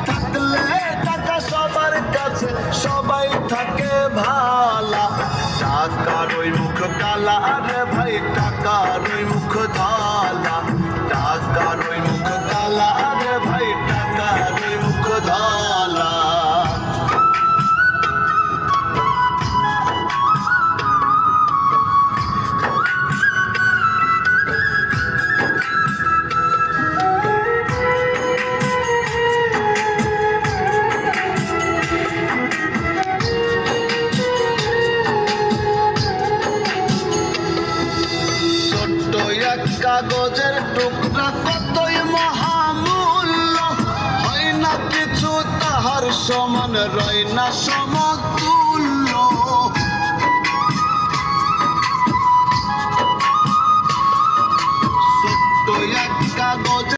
থাকলে টাকা সবার কাছে সবাই থাকে ভালা। টাকার ওই মুখ কালা রে ভাই, টাকার ওই মুখ ধালা। টাকার ওই মুখ কালা রে ভাই, টাকার ওই মুখ ধালা। কাগজের টুকরা কতই মহামূল্য, হয় না কিছু তাহার সমান, রয় না সমতুল্য। ছোট্ট এক কাগজ